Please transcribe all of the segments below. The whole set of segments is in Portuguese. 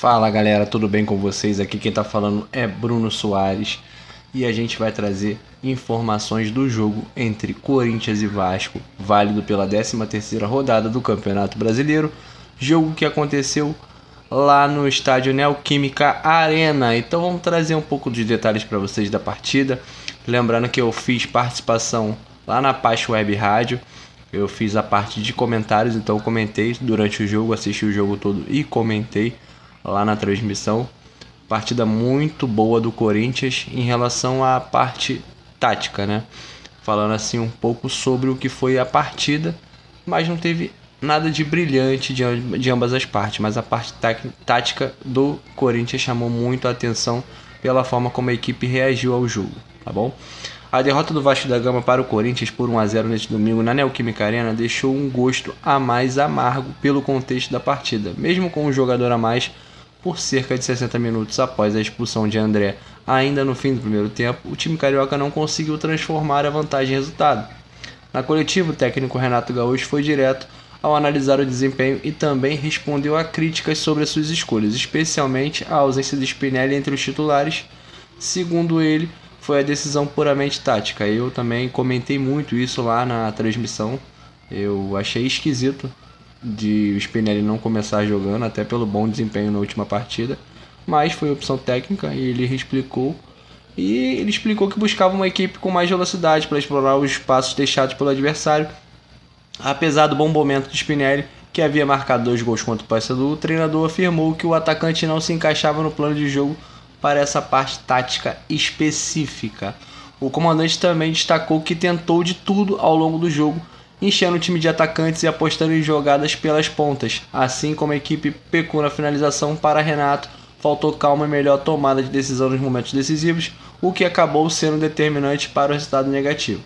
Fala galera, tudo bem com vocês? Aqui quem tá falando é Bruno Soares e a gente vai trazer informações do jogo entre Corinthians e Vasco, válido pela 13ª rodada do Campeonato Brasileiro, jogo que aconteceu lá no estádio Neoquímica Arena. Então vamos trazer um pouco de detalhes para vocês da partida, lembrando que eu fiz participação lá na Pax Web Rádio. Eu fiz a parte de comentários, então eu comentei durante o jogo, assisti o jogo todo e comentei lá na transmissão. Partida muito boa do Corinthians em relação à parte tática, né? Falando assim um pouco sobre o que foi a partida, mas não teve nada de brilhante de ambas as partes, mas a parte tática do Corinthians chamou muito a atenção pela forma como a equipe reagiu ao jogo, tá bom? A derrota do Vasco da Gama para o Corinthians por 1-0 neste domingo na Neoquímica Arena deixou um gosto a mais amargo pelo contexto da partida, mesmo com um jogador a mais por cerca de 60 minutos após a expulsão de André. Ainda no fim do primeiro tempo, o time carioca não conseguiu transformar a vantagem em resultado. Na coletiva, o técnico Renato Gaúcho foi direto ao analisar o desempenho e também respondeu a críticas sobre as suas escolhas, especialmente a ausência de Spinelli entre os titulares. Segundo ele, foi a decisão puramente tática. Eu também comentei muito isso lá na transmissão. Eu achei esquisito de o Spinelli não começar jogando, até pelo bom desempenho na última partida, mas foi opção técnica e ele explicou. E ele explicou que buscava uma equipe com mais velocidade para explorar os espaços deixados pelo adversário. Apesar do bom momento de Spinelli, que havia marcado 2 gols contra o Paysandu, o treinador afirmou que o atacante não se encaixava no plano de jogo para essa parte tática específica. O comandante também destacou que tentou de tudo ao longo do jogo, enchendo o time de atacantes e apostando em jogadas pelas pontas. Assim como a equipe pecou na finalização, para Renato faltou calma e melhor tomada de decisão nos momentos decisivos, o que acabou sendo determinante para o resultado negativo.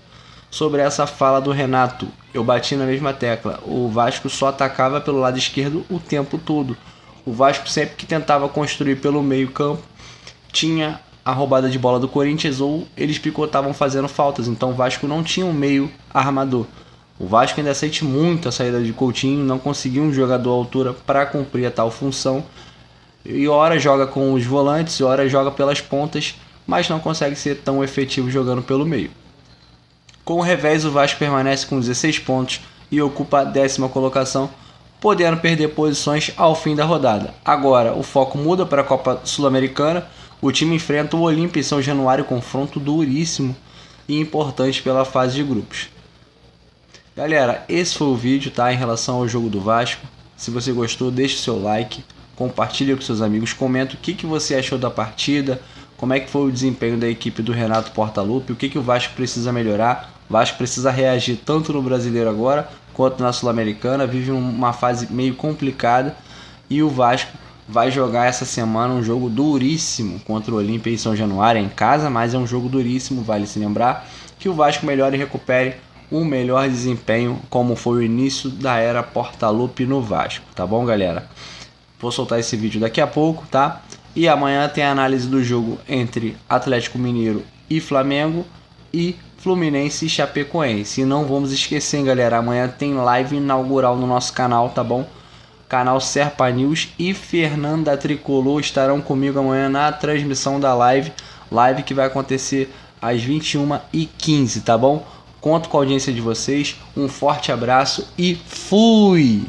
Sobre essa fala do Renato, eu bati na mesma tecla. O Vasco só atacava pelo lado esquerdo o tempo todo. O Vasco sempre que tentava construir pelo meio campo, tinha a roubada de bola do Corinthians ou eles picotavam fazendo faltas. Então o Vasco não tinha um meio armador. O Vasco ainda sente muito a saída de Coutinho, não conseguiu um jogador à altura para cumprir a tal função. E ora joga com os volantes, ora joga pelas pontas, mas não consegue ser tão efetivo jogando pelo meio. Com o revés, o Vasco permanece com 16 pontos e ocupa a 10ª colocação, podendo perder posições ao fim da rodada. Agora, o foco muda para a Copa Sul-Americana. O time enfrenta o Olímpia em São Januário, confronto duríssimo e importante pela fase de grupos. Galera, esse foi o vídeo, tá, em relação ao jogo do Vasco. Se você gostou, deixe o seu like, compartilhe com seus amigos, comenta o que você achou da partida, como é que foi o desempenho da equipe do Renato Portaluppi, o que o Vasco precisa melhorar. O Vasco precisa reagir tanto no Brasileiro agora, quanto na Sul-Americana, vive uma fase meio complicada e o Vasco vai jogar essa semana um jogo duríssimo contra o Olímpia em São Januário, em casa, mas é um jogo duríssimo, vale se lembrar que o Vasco melhore e recupere um melhor desempenho, como foi o início da era Portaluppi no Vasco, tá bom, galera? Vou soltar esse vídeo daqui a pouco, tá? E amanhã tem a análise do jogo entre Atlético Mineiro e Flamengo e Fluminense e Chapecoense. E não vamos esquecer, hein, galera, amanhã tem live inaugural no nosso canal, tá bom? Canal Serpa News e Fernanda Tricolor estarão comigo amanhã na transmissão da live que vai acontecer às 21h15, tá bom? Conto com a audiência de vocês, um forte abraço e fui!